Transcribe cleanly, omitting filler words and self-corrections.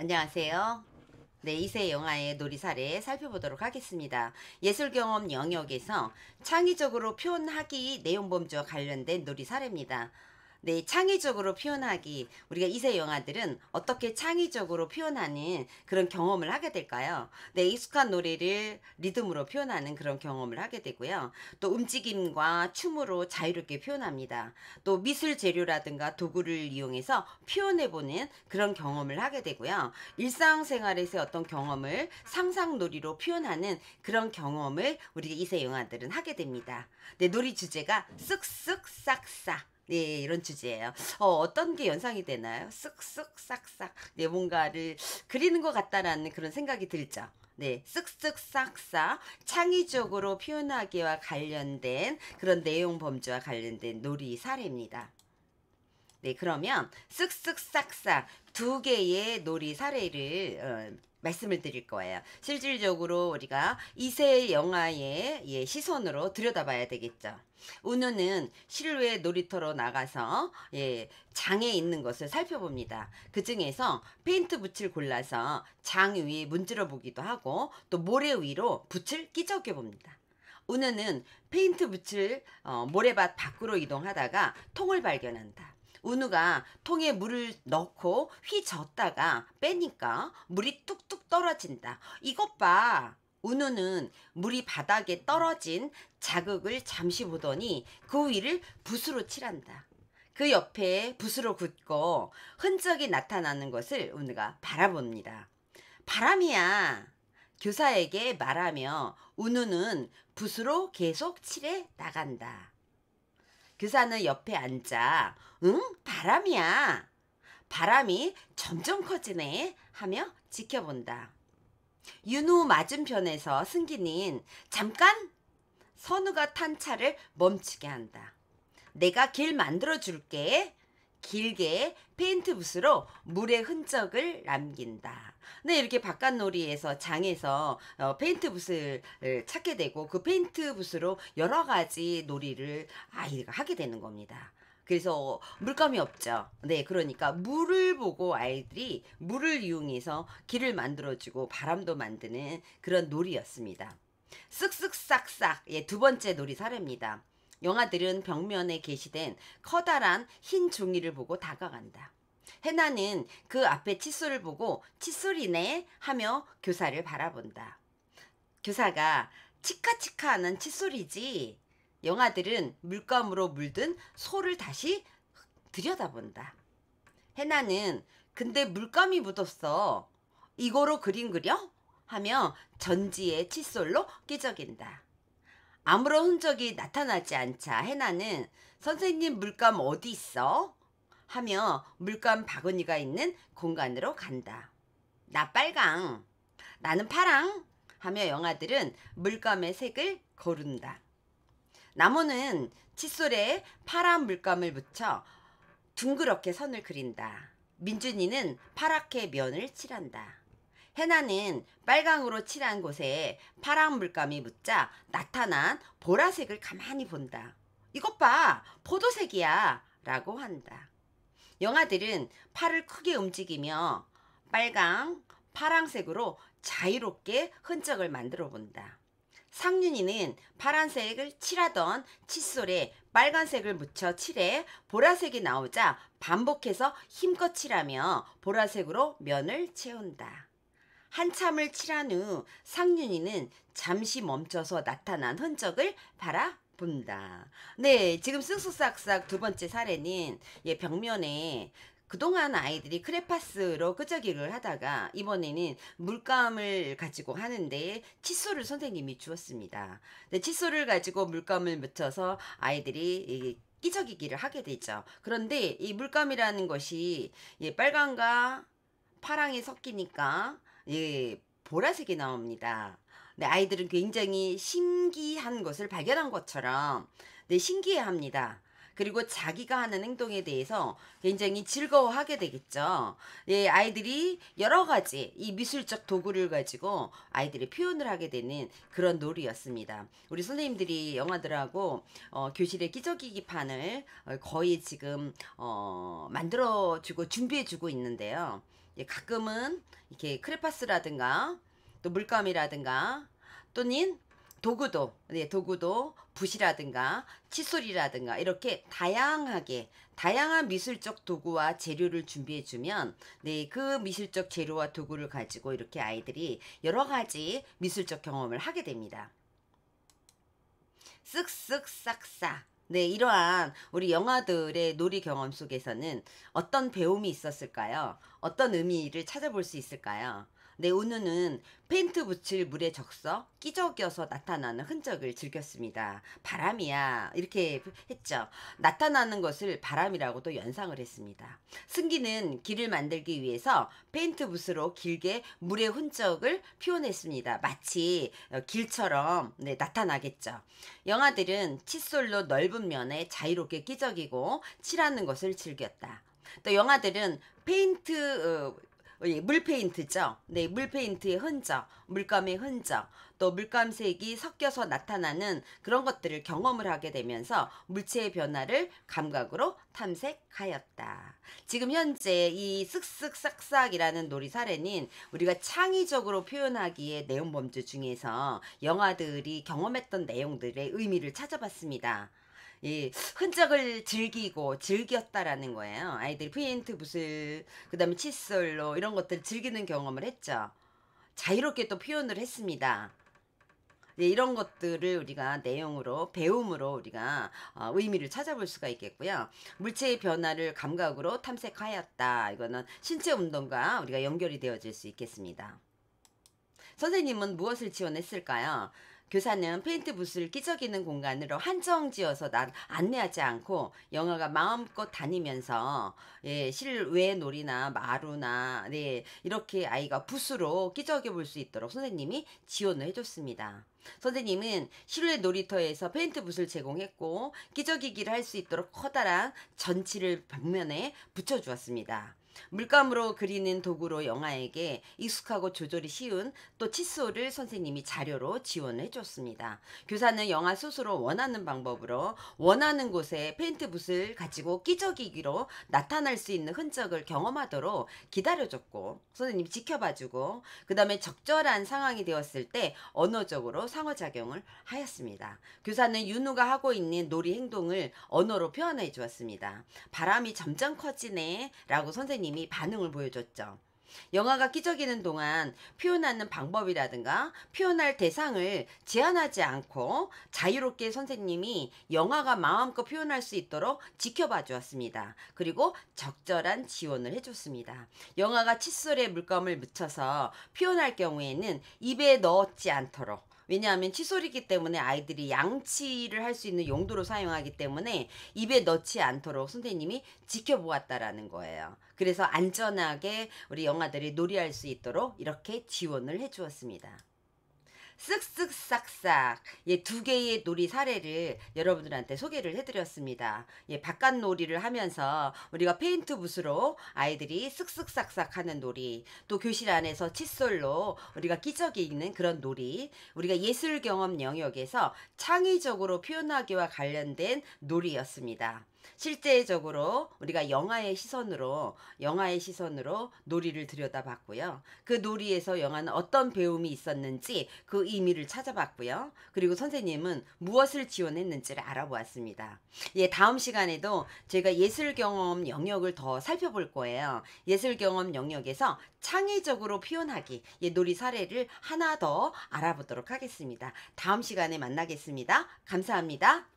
안녕하세요. 네, 이세 영화의 놀이 사례 살펴보도록 하겠습니다. 예술 경험 영역에서 창의적으로 표현하기 내용 범주와 관련된 놀이 사례입니다. 네, 창의적으로 표현하기. 우리가 이세 영화들은 어떻게 창의적으로 표현하는 그런 경험을 하게 될까요? 네, 익숙한 노래를 리듬으로 표현하는 그런 경험을 하게 되고요. 또 움직임과 춤으로 자유롭게 표현합니다. 또 미술 재료라든가 도구를 이용해서 표현해보는 그런 경험을 하게 되고요. 일상생활에서 어떤 경험을 상상놀이로 표현하는 그런 경험을 우리 이세 영화들은 하게 됩니다. 네, 놀이 주제가 쓱쓱 싹싹. 네, 이런 주제예요. 어떤 게 연상이 되나요? 쓱쓱 싹싹. 네, 뭔가를 그리는 것 같다라는 그런 생각이 들죠. 네, 쓱쓱 싹싹 창의적으로 표현하기와 관련된 그런 내용 범주와 관련된 놀이 사례입니다. 네, 그러면 쓱쓱 싹싹 두 개의 놀이 사례를 말씀을 드릴 거예요. 실질적으로 우리가 이세 영화의 시선으로 들여다봐야 되겠죠. 은우는 실외 놀이터로 나가서 장에 있는 것을 살펴봅니다. 그 중에서 페인트 붓을 골라서 장 위에 문질러 보기도 하고 또 모래 위로 붓을 끼적여 봅니다. 은우는 페인트 붓을 모래밭 밖으로 이동하다가 통을 발견한다. 은우가 통에 물을 넣고 휘젓다가 빼니까 물이 뚝뚝 떨어진다. 이것 봐. 은우는 물이 바닥에 떨어진 자극을 잠시 보더니 그 위를 붓으로 칠한다. 그 옆에 붓으로 긋고 흔적이 나타나는 것을 은우가 바라봅니다. 바람이야. 교사에게 말하며 은우는 붓으로 계속 칠해 나간다. 교사는 옆에 앉아 응? 바람이야. 바람이 점점 커지네 하며 지켜본다. 윤우 맞은편에서 승기는 잠깐 선우가 탄 차를 멈추게 한다. 내가 길 만들어 줄게. 길게 페인트 붓으로 물의 흔적을 남긴다. 네, 이렇게 바깥놀이에서 장에서 페인트 붓을 찾게 되고 그 페인트 붓으로 여러 가지 놀이를 아이가 하게 되는 겁니다. 그래서 물감이 없죠. 네, 그러니까 물을 보고 아이들이 물을 이용해서 길을 만들어주고 바람도 만드는 그런 놀이였습니다. 쓱쓱 싹싹 두 번째 놀이 사례입니다. 영아들은 벽면에 게시된 커다란 흰 종이를 보고 다가간다. 해나는 그 앞에 칫솔을 보고 칫솔이네 하며 교사를 바라본다. 교사가 치카치카하는 칫솔이지. 영아들은 물감으로 물든 소를 다시 들여다본다. 해나는 근데 물감이 묻었어. 이거로 그림 그려? 하며 전지에 칫솔로 끄적인다. 아무런 흔적이 나타나지 않자 해나는 선생님 물감 어디 있어? 하며 물감 바구니가 있는 공간으로 간다. 나 빨강, 나는 파랑 하며 영아들은 물감의 색을 고른다. 나무는 칫솔에 파란 물감을 묻혀 둥그렇게 선을 그린다. 민준이는 파랗게 면을 칠한다. 해나는 빨강으로 칠한 곳에 파란 물감이 묻자 나타난 보라색을 가만히 본다. 이것 봐, 포도색이야 라고 한다. 영아들은 팔을 크게 움직이며 빨강, 파랑색으로 자유롭게 흔적을 만들어 본다. 상윤이는 파란색을 칠하던 칫솔에 빨간색을 묻혀 칠해 보라색이 나오자 반복해서 힘껏 칠하며 보라색으로 면을 채운다. 한참을 칠한 후 상윤이는 잠시 멈춰서 나타난 흔적을 바라본다. 네, 지금 쓱쓱싹싹 두 번째 사례는 벽면에 그동안 아이들이 크레파스로 끄적이를 하다가 이번에는 물감을 가지고 하는데 칫솔을 선생님이 주었습니다. 네, 칫솔을 가지고 물감을 묻혀서 아이들이 끼적이기를 하게 되죠. 그런데 이 물감이라는 것이 빨강과 파랑이 섞이니까 보라색이 나옵니다. 네, 아이들은 굉장히 신기한 것을 발견한 것처럼 신기해합니다. 그리고 자기가 하는 행동에 대해서 굉장히 즐거워하게 되겠죠. 아이들이 여러 가지 이 미술적 도구를 가지고 아이들이 표현을 하게 되는 그런 놀이였습니다. 우리 선생님들이 영아들하고 교실에 끼적이기판을 거의 지금 만들어주고 준비해주고 있는데요. 예, 가끔은 이렇게 크레파스라든가 또 물감이라든가 또는 도구도, 네, 도구도 붓이라든가 칫솔이라든가 이렇게 다양한 미술적 도구와 재료를 준비해 주면, 네, 그 미술적 재료와 도구를 가지고 이렇게 아이들이 여러 가지 미술적 경험을 하게 됩니다. 쓱쓱 싹싹. 네, 이러한 우리 영화들의 놀이 경험 속에서는 어떤 배움이 있었을까요? 어떤 의미를 찾아볼 수 있을까요? 네, 오늘은 페인트 붓을 물에 적셔 끼적여서 나타나는 흔적을 즐겼습니다. 바람이야. 이렇게 했죠. 나타나는 것을 바람이라고도 연상을 했습니다. 승기는 길을 만들기 위해서 페인트 붓으로 길게 물의 흔적을 표현했습니다. 마치 길처럼, 네, 나타나겠죠. 영아들은 칫솔로 넓은 면에 자유롭게 끼적이고 칠하는 것을 즐겼다. 또 영아들은 물 페인트죠. 네, 물 페인트의 흔적, 물감의 흔적, 또 물감색이 섞여서 나타나는 그런 것들을 경험을 하게 되면서 물체의 변화를 감각으로 탐색하였다. 지금 현재 이 쓱쓱 싹싹이라는 놀이 사례는 우리가 창의적으로 표현하기에 내용 범주 중에서 영화들이 경험했던 내용들의 의미를 찾아봤습니다. 이 흔적을 즐겼다라는 거예요. 아이들이 페인트 붓을 그다음에 칫솔로 이런 것들을 즐기는 경험을 했죠. 자유롭게 또 표현을 했습니다. 네, 이런 것들을 우리가 내용으로 배움으로 우리가 의미를 찾아볼 수가 있겠고요. 물체의 변화를 감각으로 탐색하였다. 이거는 신체 운동과 우리가 연결이 되어질 수 있겠습니다. 선생님은 무엇을 지원했을까요? 교사는 페인트 붓을 끼적이는 공간으로 한정 지어서 안내하지 않고 영아가 마음껏 다니면서, 예, 실외 놀이나 마루나, 네, 이렇게 아이가 붓으로 끼적여 볼 수 있도록 선생님이 지원을 해줬습니다. 선생님은 실외 놀이터에서 페인트 붓을 제공했고 끼적이기를 할 수 있도록 커다란 전치를 벽면에 붙여주었습니다. 물감으로 그리는 도구로 영아에게 익숙하고 조절이 쉬운 또 칫솔을 선생님이 자료로 지원을 해줬습니다. 교사는 영아 스스로 원하는 방법으로 원하는 곳에 페인트 붓을 가지고 끼적이기로 나타날 수 있는 흔적을 경험하도록 기다려줬고 선생님이 지켜봐주고 그 다음에 적절한 상황이 되었을 때 언어적으로 상호작용을 하였습니다. 교사는 윤우가 하고 있는 놀이 행동을 언어로 표현해 주었습니다. 바람이 점점 커지네 라고 선생님이 반응을 보여줬죠. 영아가 끼적이는 동안 표현하는 방법이라든가 표현할 대상을 제한하지 않고 자유롭게 선생님이 영아가 마음껏 표현할 수 있도록 지켜봐 주었습니다. 그리고 적절한 지원을 해줬습니다. 영아가 칫솔에 물감을 묻혀서 표현할 경우에는 입에 넣지 않도록, 왜냐하면 칫솔이기 때문에 아이들이 양치를 할 수 있는 용도로 사용하기 때문에 입에 넣지 않도록 선생님이 지켜보았다라는 거예요. 그래서 안전하게 우리 영아들이 놀이할 수 있도록 이렇게 지원을 해주었습니다. 쓱쓱 싹싹, 예, 두 개의 놀이 사례를 여러분들한테 소개를 해드렸습니다. 예, 바깥 놀이를 하면서 우리가 페인트 붓으로 아이들이 쓱쓱 싹싹 하는 놀이, 또 교실 안에서 칫솔로 우리가 끼적이는 그런 놀이, 우리가 예술 경험 영역에서 창의적으로 표현하기와 관련된 놀이였습니다. 실제적으로 우리가 영아의 시선으로 놀이를 들여다봤고요. 그 놀이에서 영아는 어떤 배움이 있었는지 그 의미를 찾아봤고요. 그리고 선생님은 무엇을 지원했는지를 알아보았습니다. 예, 다음 시간에도 저희가 예술 경험 영역을 더 살펴볼 거예요. 예술 경험 영역에서 창의적으로 표현하기, 예, 놀이 사례를 하나 더 알아보도록 하겠습니다. 다음 시간에 만나겠습니다. 감사합니다.